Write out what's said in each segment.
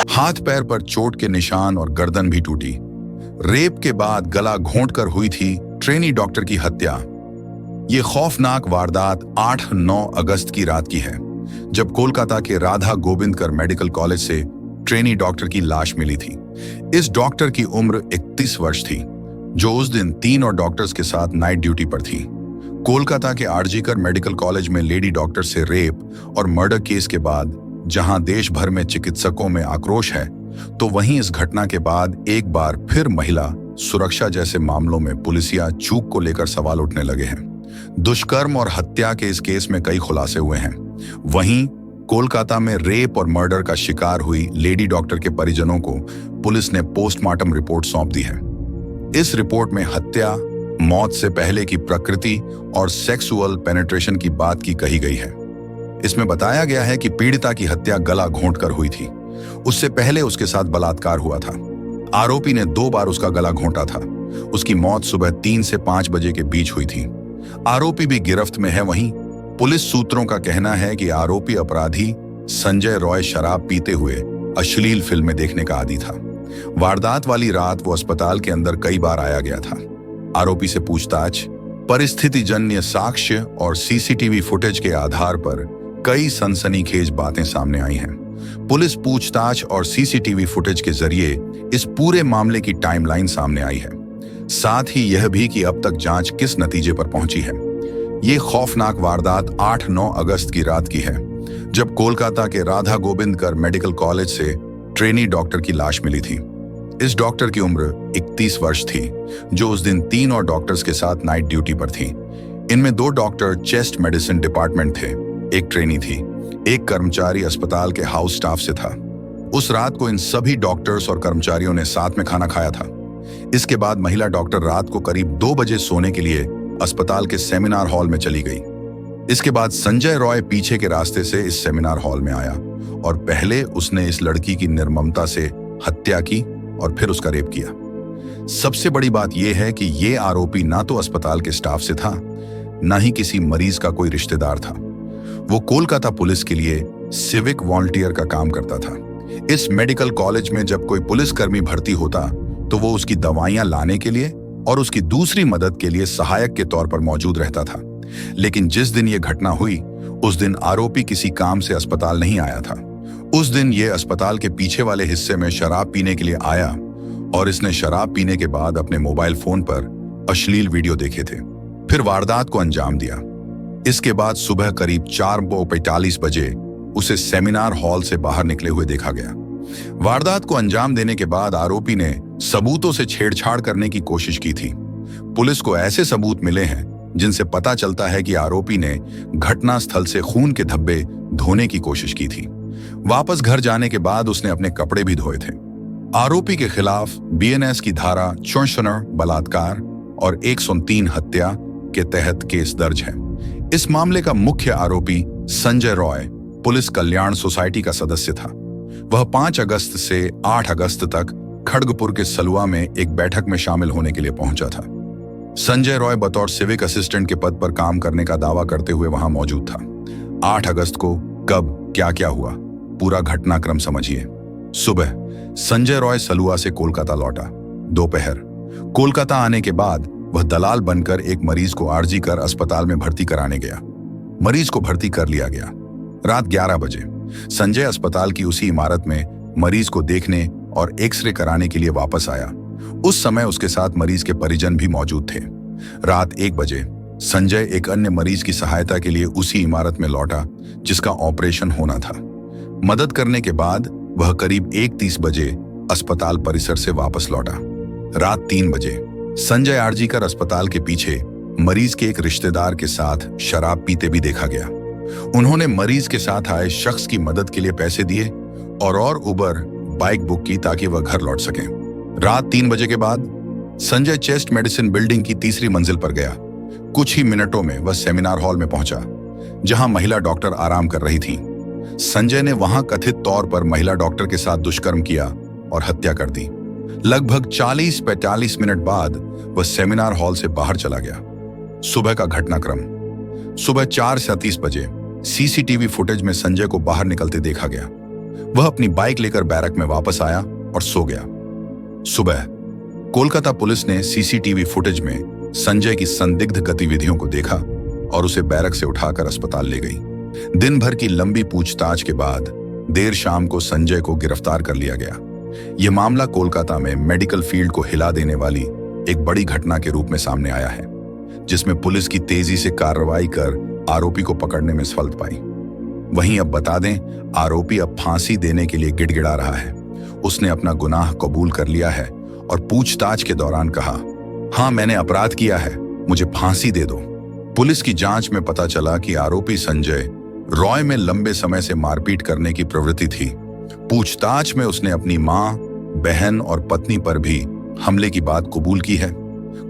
हाथ पैर पर चोट के निशान और गर्दन भी टूटी। रेप के बाद गला घोंटकर हुई थी ट्रेनी डॉक्टर की हत्या। ये खौफनाक वारदात 8-9 अगस्त की रात की है, जब कोलकाता के राधा गोविंदकर मेडिकल कॉलेज से ट्रेनी डॉक्टर की लाश मिली थी। इस डॉक्टर की उम्र 31 वर्ष थी, जो उस दिन 3 और डॉक्टर्स के साथ नाइट ड्यूटी पर थी। कोलकाता के आरजीकर मेडिकल कॉलेज में लेडी डॉक्टर से रेप और मर्डर केस के बाद जहां देश भर में चिकित्सकों में आक्रोश है, तो वहीं इस घटना के बाद एक बार फिर महिला सुरक्षा जैसे मामलों में पुलिसिया चूक को लेकर सवाल उठने लगे हैं। दुष्कर्म और हत्या के इस केस में कई खुलासे हुए हैं। वहीं कोलकाता में रेप और मर्डर का शिकार हुई लेडी डॉक्टर के परिजनों को पुलिस ने पोस्टमार्टम रिपोर्ट सौंप दी है। इस रिपोर्ट में हत्या, मौत से पहले की प्रकृति और सेक्सुअल पेनिट्रेशन की बात की कही गई है। इसमें बताया गया है कि पीड़िता की हत्या गला घोंटकर हुई थी। उससे पहले उसके साथ बलात्कार हुआ था। आरोपी ने 2 बार उसका गला घोंटा था। उसकी मौत सुबह 3 से 5 बजे के बीच हुई थी। आरोपी भी गिरफ्त में है। वहीं पुलिस सूत्रों का कहना है कि आरोपी अपराधी संजय रॉय शराब पीते हुए अश्लील फिल्में देखने का आदी था। वारदात वाली रात वो अस्पताल के अंदर कई बार आया गया था। आरोपी से पूछताछ, परिस्थितिजन्य साक्ष्य और सीसीटीवी फुटेज के आधार पर कई सनसनीखेज बातें सामने आई हैं। पुलिस पूछताछ और सीसीटीवी फुटेज के जरिए इस पूरे मामले की टाइमलाइन सामने आई है। साथ ही यह भी कि अब तक जांच किस नतीजे पर पहुंची है। ये खौफनाक वारदात 8-9 अगस्त की रात की है, जब कोलकाता के राधा गोविंदकर मेडिकल कॉलेज से ट्रेनी डॉक्टर की लाश मिली थी। इस डॉक्टर की उम्र 31 वर्ष थी, जो उस दिन 3 और डॉक्टर्स के साथ नाइट ड्यूटी पर थी। इनमें 2 डॉक्टर चेस्ट मेडिसिन डिपार्टमेंट थे, एक ट्रेनी थी, एक कर्मचारी अस्पताल के हाउस स्टाफ से था। उस रात को इन सभी डॉक्टर्स और कर्मचारियों ने साथ में खाना खाया था। इसके बाद महिला डॉक्टर रात को करीब 2 बजे सोने के लिए अस्पताल के सेमिनार हॉल में चली गई। इसके बाद संजय रॉय पीछे के रास्ते से इस सेमिनार हॉल में आया और पहले उसने इस लड़की की निर्ममता से हत्या की और फिर उसका रेप किया। सबसे बड़ी बात यह है कि ये आरोपी ना तो अस्पताल के स्टाफ से था, ना ही किसी मरीज का कोई रिश्तेदार था। वो कोलकाता पुलिस के लिए सिविक वॉलंटियर का काम करता था। इस मेडिकल कॉलेज में जब कोई पुलिसकर्मी भर्ती होता तो वो उसकी दवाइयां लाने के लिए और उसकी दूसरी मदद के लिए सहायक के तौर पर मौजूद रहता था। लेकिन जिस दिन ये घटना हुई, उस दिन आरोपी किसी काम से अस्पताल नहीं आया था। उस दिन ये अस्पताल के पीछे वाले हिस्से में शराब पीने के लिए आया और इसने शराब पीने के बाद अपने मोबाइल फोन पर अश्लील वीडियो देखे थे, फिर वारदात को अंजाम दिया। इसके बाद सुबह करीब 4:45 बजे उसे सेमिनार हॉल से बाहर निकले हुए देखा गया। वारदात को अंजाम देने के बाद आरोपी ने सबूतों से छेड़छाड़ करने की कोशिश की थी। पुलिस को ऐसे सबूत मिले हैं जिनसे पता चलता है कि आरोपी ने घटना स्थल से खून के धब्बे धोने की कोशिश की थी। वापस घर जाने के बाद उसने अपने कपड़े भी धोए थे। आरोपी के खिलाफ बीएनएस की धारा 64 बलात्कार और 103 हत्या के तहत केस दर्ज है। इस मामले का मुख्य आरोपी संजय रॉय पुलिस कल्याण सोसाइटी का सदस्य था। वह 5 अगस्त से 8 अगस्त तक खड़गपुर के सलुआ में एक बैठक में शामिल होने के लिए पहुंचा था। संजय रॉय बतौर सिविक असिस्टेंट के पद पर काम करने का दावा करते हुए वहां मौजूद था। 8 अगस्त को कब क्या क्या हुआ, पूरा घटनाक्रम समझिए। सुबह संजय रॉय सलुआ से कोलकाता लौटा। दोपहर कोलकाता आने के बाद वह दलाल बनकर एक मरीज को आरजीकर अस्पताल में भर्ती कराने गया। मरीज को भर्ती कर लिया गया। रात 11 बजे संजय अस्पताल की उसी इमारत में मरीज को देखने और एक्सरे कराने के लिए वापस आया। उस समय उसके साथ मरीज के परिजन भी मौजूद थे। रात 1 बजे संजय एक अन्य मरीज की सहायता के लिए उसी इमारत में लौटा जिसका ऑपरेशन होना था। मदद करने के बाद वह करीब 1:30 बजे अस्पताल परिसर से वापस लौटा। रात 3 बजे संजय आरजीकर अस्पताल के पीछे मरीज के एक रिश्तेदार के साथ शराब पीते भी देखा गया। उन्होंने मरीज के साथ आए शख्स की मदद के लिए पैसे दिए और उबर बाइक बुक की ताकि वह घर लौट सके। रात 3 बजे के बाद संजय चेस्ट मेडिसिन बिल्डिंग की 3री मंजिल पर गया। कुछ ही मिनटों में वह सेमिनार हॉल में पहुंचा, जहां महिला डॉक्टर आराम कर रही थी। संजय ने वहां कथित तौर पर महिला डॉक्टर के साथ दुष्कर्म किया और हत्या कर दी। लगभग 40-45 मिनट बाद वह सेमिनार हॉल से बाहर चला गया। सुबह का घटनाक्रम। सुबह 4:37 बजे सीसीटीवी फुटेज में संजय को बाहर निकलते देखा गया। वह अपनी बाइक लेकर बैरक में वापस आया और सो गया। सुबह कोलकाता पुलिस ने सीसीटीवी फुटेज में संजय की संदिग्ध गतिविधियों को देखा और उसे बैरक से उठाकर अस्पताल ले गई। दिन भर की लंबी पूछताछ के बाद देर शाम को संजय को गिरफ्तार कर लिया गया। यह मामला कोलकाता में मेडिकल फील्ड को हिला देने वाली एक बड़ी घटना के रूप में सामने आया है, जिसमें पुलिस की तेजी से कार्रवाई कर आरोपी को पकड़ने में सफलता पाई। वहीं अब बता दें, आरोपी अब फांसी देने के लिए गिड़गिड़ा रहा है। उसने अपना गुनाह कबूल कर लिया है और पूछताछ के दौरान कहा, हाँ मैंने अपराध किया है, मुझे फांसी दे दो। पुलिस की जांच में पता चला कि आरोपी संजय रॉय में लंबे समय से मारपीट करने की प्रवृत्ति थी। पूछताछ में उसने अपनी मां, बहन और पत्नी पर भी हमले की बात कबूल की है।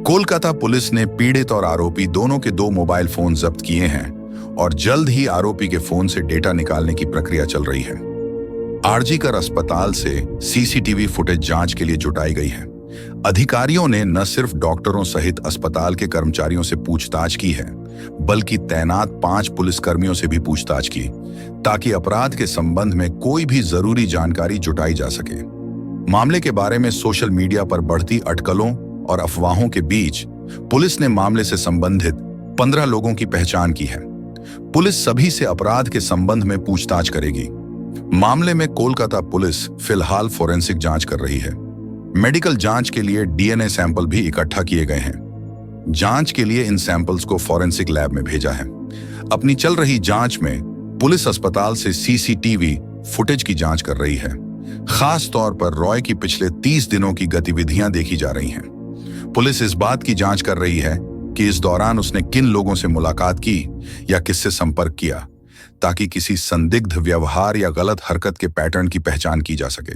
कोलकाता पुलिस ने पीड़ित और आरोपी दोनों के 2 मोबाइल फोन जब्त किए हैं और जल्द ही आरोपी के फोन से डेटा निकालने की प्रक्रिया चल रही है। आरजीकर अस्पताल से सीसीटीवी फुटेज जांच के लिए जुटाई गई है। अधिकारियों ने न सिर्फ डॉक्टरों सहित अस्पताल के कर्मचारियों से पूछताछ की है, बल्कि तैनात 5 पुलिसकर्मियों से भी पूछताछ की, ताकि अपराध के संबंध में कोई भी जरूरी जानकारी जुटाई जा सके। मामले के बारे में सोशल मीडिया पर बढ़ती अटकलों और अफवाहों के बीच पुलिस ने मामले से संबंधित 15 लोगों की पहचान की है। पुलिस सभी से अपराध के संबंध में पूछताछ करेगी। मामले में कोलकाता पुलिस फिलहाल फोरेंसिक जांच कर रही है। मेडिकल जांच के लिए डीएनए सैंपल भी इकट्ठा किए गए हैं। जांच के लिए इन सैंपल्स को फोरेंसिक लैब में भेजा है। अपनी चल रही जांच में पुलिस अस्पताल से सीसीटीवी फुटेज की जांच कर रही है। खास तौर पर रॉय की पिछले 30 दिनों की गतिविधियां देखी जा रही हैं। पुलिस इस बात की जांच कर रही है कि इस दौरान उसने किन लोगों से मुलाकात की या किससे संपर्क किया, ताकि किसी संदिग्ध व्यवहार या गलत हरकत के पैटर्न की पहचान की जा सके।